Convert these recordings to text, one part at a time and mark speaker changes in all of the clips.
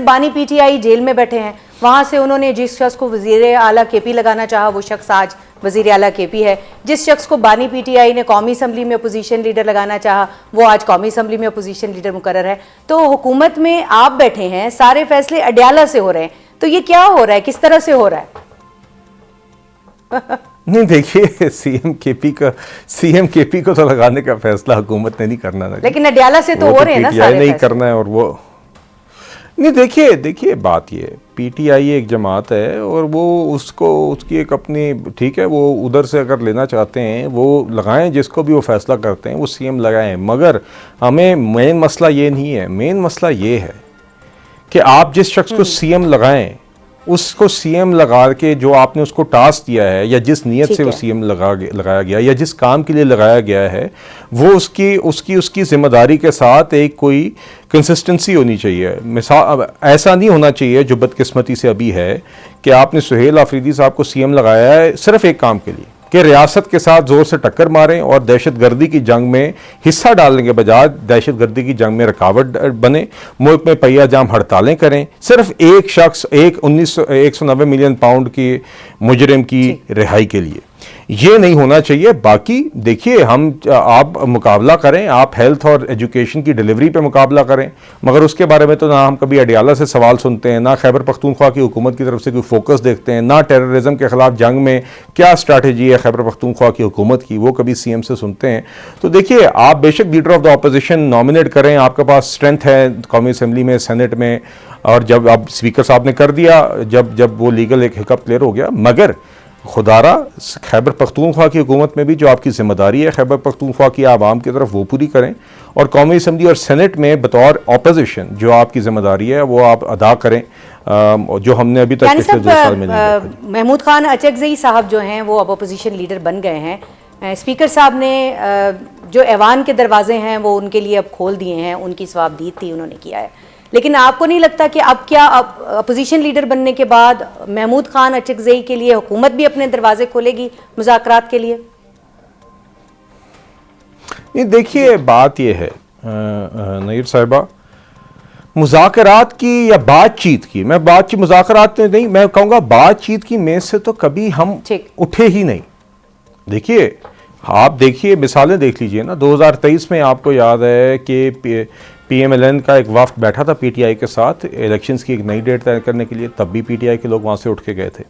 Speaker 1: बानी PTI jail में बैठे हैं, वहां से उन्होंने जिस शख्स को वजीर आला केपी लगाना चाहा वो शख्स आज वजीर आला केपी है। जिस शख्स को बानी पीटीआई ने कौमी असम्बली में अपोजिशन लीडर लगाना चाहा वो आज कौमी असम्बली में अपोजिशन लीडर मुकर्रर है। तो हुकूमत में आप बैठे हैं, सारे फैसले अडयाला से हो रहे हैं, तो ये क्या हो रहा है, किस तरह से हो रहा है?
Speaker 2: नहीं देखिए, सीएम केपी को तो लगाने का फैसला हुकूमत ने नहीं करना ना,
Speaker 1: लेकिन अडयाला से तो हो रहे हैं ना सारे
Speaker 2: नहीं करना है। और वो नहीं, देखिए बात ये, पीटीआई एक जमात है और वो उसकी एक अपनी, ठीक है, वो उधर से अगर लेना चाहते हैं वो लगाएं, जिसको भी वो फैसला करते हैं वो सीएम लगाएं। मगर हमें मेन मसला ये नहीं है, मेन मसला ये है कि आप जिस शख्स को सीएम लगाएं उसको सीएम लगा के जो आपने उसको टास्क दिया है या जिस नीयत से वो सीएम लगाया गया या जिस काम के लिए लगाया गया है वो उसकी जिम्मेदारी के साथ एक कोई कंसिस्टेंसी होनी चाहिए। मिसाल ऐसा नहीं होना चाहिए जो बदकिस्मती से अभी है कि आपने सुहेल आफरीदी साहब को सीएम लगाया है सिर्फ एक काम के लिए कि रियासत के साथ जोर से टक्कर मारें और दहशतगर्दी की जंग में हिस्सा डालने के बजाय दहशतगर्दी की जंग में रुकावट बने, मुल्क में पहिया जाम हड़तालें करें, सिर्फ एक शख्स 190 मिलियन पाउंड की मुजरिम की रिहाई के लिए। ये नहीं होना चाहिए। बाकी देखिए, आप मुकाबला करें, आप हेल्थ और एजुकेशन की डिलीवरी पे मुकाबला करें, मगर उसके बारे में तो ना हम कभी अडयाला से सवाल सुनते हैं, ना खैबर पख्तूनख्वा की हुकूमत की तरफ से कोई फोकस देखते हैं, ना टेररिज्म के खिलाफ जंग में क्या स्ट्रैटेजी है खैबर पख्तूनख्वा की हुकूमत की, वो कभी सीएम से सुनते हैं। तो देखिए, आप बेशक leader of the opposition nominate करें, आपके पास स्ट्रेंथ है कौमी असम्बली में, सेनेट में, और जब अब स्पीकर साहब ने कर दिया, जब वो लीगल एक हिकअप क्लियर हो गया, मगर खुदारा खैबर पख्तूनख्वा की हुकूमत में भी जो आपकी जिम्मेदारी है खैबर पख्तूनख्वा की आवाम की तरफ, वो पूरी करें, और कौमी असम्बली और सेनेट में बतौर ऑपोजिशन जो आपकी जिम्मेदारी है वो आप अदा करें, जो हमने अभी तक पिछले 2 साल में नहीं देखा।
Speaker 1: महमूद खान अचकज़ई साहब जो हैं वो अब अपोजिशन लीडर बन गए हैं। स्पीकर साहब ने जो ऐवान के दरवाजे हैं वो उनके लिए अब खोल दिए हैं, उनकी सवाबदीद थी, उन्होंने किया है। लेकिन आपको नहीं लगता कि अब क्या अपोजिशन लीडर बनने के बाद महमूद खान अचकज़ई के लिए हुकूमत भी अपने दरवाजे खोलेगी मुज़ाकरात के लिए?
Speaker 2: नहीं देखिए, बात यह है नईर साहिबा, मुज़ाकरात की या बातचीत की, मैं मुज़ाकरात नहीं, मैं कहूँगा बातचीत की मेज से तो कभी हम उठे ही नहीं। देखिए, आप देखिए, मिसालें देख लीजिए ना, 2023 में आपको याद है कि PMLN का एक वफ्द बैठा था पीटीआई के साथ इलेक्शंस की एक नई डेट तय करने के लिए, तब भी पीटीआई के लोग वहाँ से उठ के गए थे।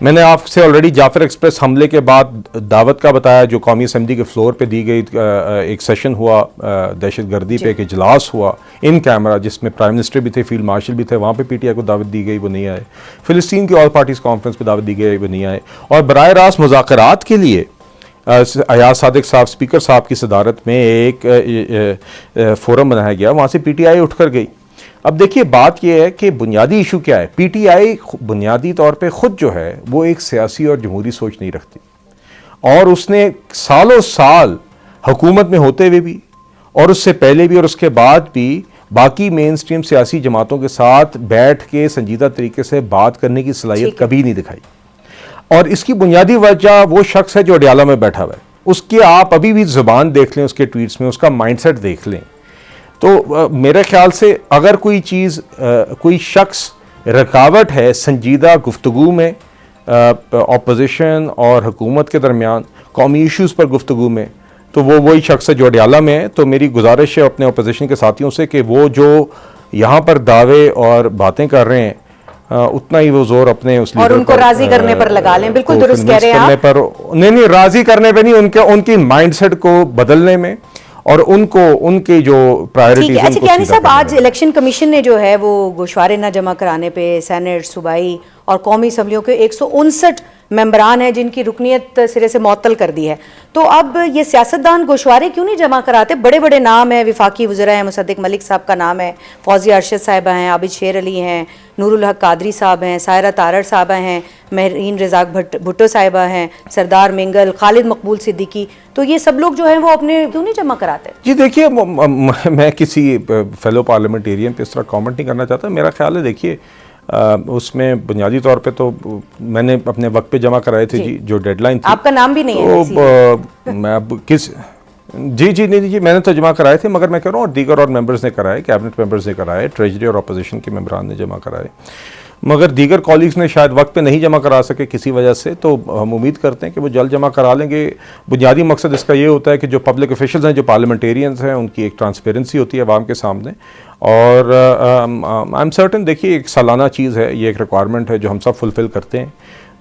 Speaker 2: मैंने आपसे ऑलरेडी जाफर एक्सप्रेस हमले के बाद दावत का बताया, जो कौमी असम्बली के फ्लोर पे दी गई, एक सेशन हुआ दहशतगर्दी पे, एक इजलास हुआ इन कैमरा जिसमें प्राइम मिनिस्टर भी थे, फील्ड मार्शल भी थे, वहाँ पे पीटीआई को दावत दी गई, वो नहीं आए। फ़िलिस्तीन की ऑल पार्टीज़ कॉन्फ्रेंस पर दावत दी गई, वो नहीं आए। और बराह रास्त मुज़ाकरात के लिए अयाज सादिक साहब, स्पीकर साहब की सदारत में एक फोरम बनाया गया, वहाँ से पीटीआई उठकर गई। अब देखिए, बात यह है कि बुनियादी इशू क्या है। पीटीआई बुनियादी तौर पे ख़ुद जो है वो एक सियासी और जमहूरी सोच नहीं रखती, और उसने सालों साल हुकूमत में होते हुए भी और उससे पहले भी और उसके बाद भी बाकी मेन स्ट्रीम सियासी जमातों के साथ बैठ के संजीदा तरीके से बात करने की सलाहियत कभी नहीं दिखाई। और इसकी बुनियादी वजह वो शख्स है जो अडयाला में बैठा हुआ है, उसकी आप अभी भी ज़ुबान देख लें, उसके ट्वीट्स में उसका माइंडसेट देख लें, तो मेरे ख्याल से अगर कोई चीज़ कोई शख्स रुकावट है संजीदा गुफ्तगू में अपोजिशन और हुकूमत के दरमियान कौमी इश्यूज़ पर गुफ्तगू में, तो वो वही शख्स है जो अडयाला में है। तो मेरी गुजारिश है अपने अपोजिशन के साथियों से कि वो जो यहाँ पर दावे और बातें कर रहे हैं उतना ही वो जोर अपने उस
Speaker 1: और उनको राजी करने पर लगा लें। बिल्कुल दुरुस्त कह रहे हैं आप।
Speaker 2: नहीं, राजी करने पे नहीं, उनकी माइंडसेट को बदलने में और उनके जो प्रायोरिटीज हैं।
Speaker 1: अच्छा यानी साहब, आज इलेक्शन कमीशन ने जो है वो गोशवारे न जमा कराने पे सेनेट, सूबाई और कौमी असम्बलियों के 159 मेंबरान हैं जिनकी रुकनीत सिरे से मुअत्तल कर दी है। तो अब ये सियासतदान गोशवारे क्यों नहीं जमा कराते? बड़े बड़े नाम हैं, विफाकी वज़ीर हैं, मुसद्दिक मलिक साहब का नाम है, फौजिया अरशद साहिबा हैं, आबिद शेर अली हैं, नूरुल हक कादरी साहब हैं, सायरा तारड़ साहबा हैं, महरीन रज़ाक भुट्टो साहिबा हैं, सरदार मिंगल, खालिद मकबूल सिद्दीकी। तो ये सब लोग जो हैं वो अपने क्यों नहीं जमा कराते?
Speaker 2: जी देखिए, मैं किसी फेलो पार्लियामेंटेरियन पे इस तरह कॉमेंट नहीं करना चाहता। मेरा ख्याल है, देखिए उसमें बुनियादी तौर पे तो मैंने अपने वक्त पे जमा कराए थे जी, जो डेडलाइन थी।
Speaker 1: आपका नाम भी नहीं है।
Speaker 2: मैं अब जी नहीं जी, मैंने तो जमा कराए थे, मगर मैं कह रहा हूँ दीगर और मेंबर्स ने कराए, कैबिनेट मेंबर्स ने कराए, ट्रेजरी और अपोजिशन के मेंबरान ने जमा कराए, मगर दीगर कॉलीग्स ने शायद वक्त पे नहीं जमा करा सके किसी वजह से, तो हम उम्मीद करते हैं कि वो जल्द जमा करा लेंगे। बुनियादी मकसद इसका ये होता है कि जो पब्लिक ऑफिशियल्स हैं, जो पार्लियामेंटेरियंस हैं, उनकी एक ट्रांसपेरेंसी होती है आवाम के सामने, और आई एम सर्टन, देखिए एक सालाना चीज़ है, ये एक रिक्वायरमेंट है जो हम सब फुलफ़िल करते हैं।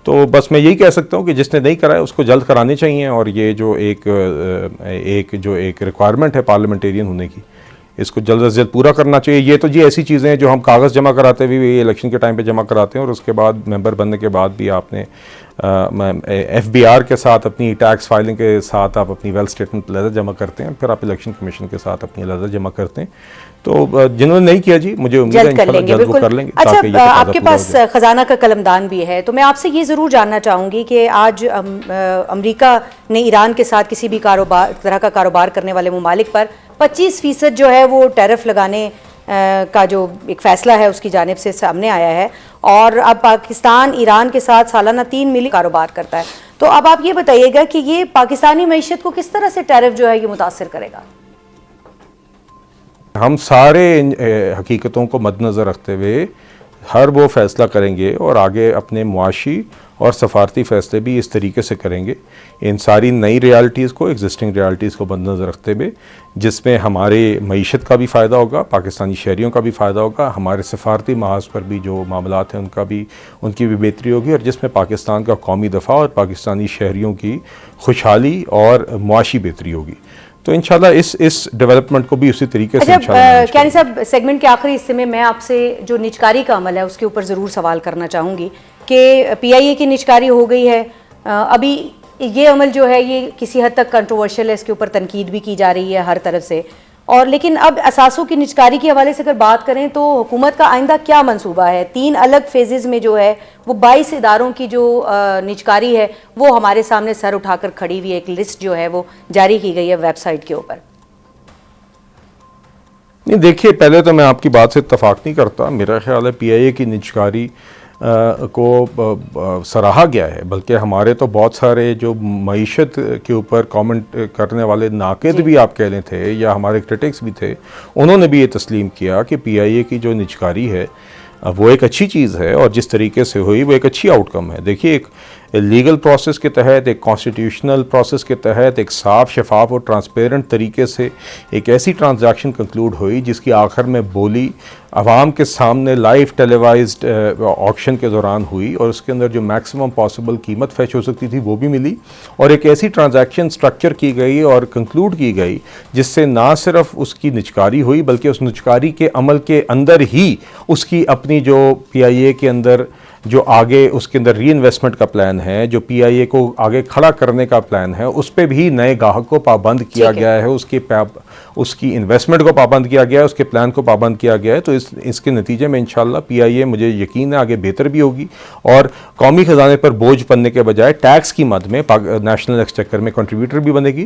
Speaker 2: तो बस मैं यही कह सकता हूँ कि जिसने नहीं कराया उसको जल्द कराने चाहिए, और ये जो एक रिक्वायरमेंट है पार्लियामेंटेरियन होने की, इसको जल्द से जल्द पूरा करना चाहिए। ये तो जी ऐसी चीज़ें हैं जो हम कागज़ जमा कराते हुए भी इलेक्शन के टाइम पे जमा कराते हैं, और उसके बाद मेंबर बनने के बाद भी आपने FBR के साथ अपनी टैक्स फाइलिंग के साथ आप अपनी वेल्थ स्टेटमेंट अलग जमा करते हैं, फिर आप इलेक्शन कमीशन के साथ अपनी अलग जमा करते हैं। तो जिन्होंने नहीं किया जी, मुझे उम्मीद है इंशाल्लाह जल्द वो कर लेंगे।
Speaker 1: अच्छा, आपके पास खजाना का कलमदान भी है, तो मैं आपसे ये ज़रूर जानना चाहूँगी कि आज अमेरिका ने ईरान के साथ किसी भी तरह का कारोबार करने वाले ममालिक पर 25% जो है वो टैरिफ लगाने का जो एक फ़ैसला है उसकी जानिब से सामने आया है, और अब पाकिस्तान ईरान के साथ सालाना 3 मिलियन कारोबार करता है। तो अब आप ये बताइएगा कि ये पाकिस्तानी मईशत को किस तरह से टैरिफ जो है ये मुतासिर करेगा?
Speaker 2: हम सारे हकीकतों को मद्देनज़र रखते हुए हर वो फ़ैसला करेंगे, और आगे अपने मुआशी और सफारती फ़ैसले भी इस तरीके से करेंगे, इन सारी नई रियलिटीज़ को, एग्जिस्टिंग रियलिटीज़ को मद्देनज़र रखते हुए, जिसमें हमारे मईशत का भी फ़ायदा होगा, पाकिस्तानी शहरियों का भी फ़ायदा होगा, हमारे सफारती महाज पर भी जो मामलात हैं उनकी भी बेहतरी होगी, और जिसमें पाकिस्तान का कौमी दफ़ा और पाकिस्तानी शहरियों की खुशहाली और मुआशी बेहतरी होगी। तो इंशाल्लाह इस डेवलपमेंट को भी उसी तरीके से
Speaker 1: कियानी साहब, सेगमेंट के आखिरी हिस्से में मैं आपसे जो निजकारी का अमल है उसके ऊपर ज़रूर सवाल करना चाहूँगी कि PIA की निजकारी हो गई है, अभी ये अमल जो है ये किसी हद तक कंट्रोवर्शियल है, इसके ऊपर तनकीद भी की जा रही है हर तरफ से, और लेकिन अब असासों की निजकारी के हवाले से अगर बात करें तो हुकूमत का आइंदा क्या मंसूबा है? 3 अलग फेजेज़ में जो है वो 22 इदारों की जो निजकारी है वो हमारे सामने सर उठाकर खड़ी हुई है, एक लिस्ट जो है वो जारी की गई है वेबसाइट के ऊपर।
Speaker 2: नहीं, देखिए पहले तो मैं आपकी बात से इत्तफाक नहीं करता, मेरा ख्याल है PIA की निजकारी को सराहा गया है, बल्कि हमारे तो बहुत सारे जो मईशत के ऊपर कमेंट करने वाले नाक़िद भी आप कह लें थे, या हमारे क्रिटिक्स भी थे, उन्होंने भी ये तस्लीम किया कि PIA की जो निजकारी है वो एक अच्छी चीज़ है, और जिस तरीके से हुई वो एक अच्छी आउटकम है। देखिए एक लीगल प्रोसेस के तहत, एक कॉन्स्टिट्यूशनल प्रोसेस के तहत, एक साफ, शफाफ और ट्रांसपेरेंट तरीके से एक ऐसी ट्रांजैक्शन कंक्लूड हुई जिसकी आखिर में बोली आवाम के सामने लाइव टेलीवाइज्ड ऑक्शन के दौरान हुई, और उसके अंदर जो मैक्सिमम पॉसिबल कीमत फैच हो सकती थी वो भी मिली, और एक ऐसी ट्रांजैक्शन स्ट्रक्चर की गई और कंक्लूड की गई जिससे ना सिर्फ उसकी निजकारी हुई बल्कि उस निजकारी के अमल के अंदर ही उसकी अपनी जो PIA के अंदर जो आगे उसके अंदर री इन्वेस्टमेंट का प्लान है, जो PIA को आगे खड़ा करने का प्लान है, उस पर भी नए गाहक को पाबंद किया गया है, उसकी इन्वेस्टमेंट को पाबंद किया गया है, उसके प्लान को पाबंद किया गया है। तो इसके नतीजे में इंशाल्लाह PIA, मुझे यकीन है, आगे बेहतर भी होगी, और कौमी ख़जाने पर बोझ बनने के बजाय टैक्स की मद में नेशनल एक्सचेकर में कंट्रीब्यूटर भी बनेगी।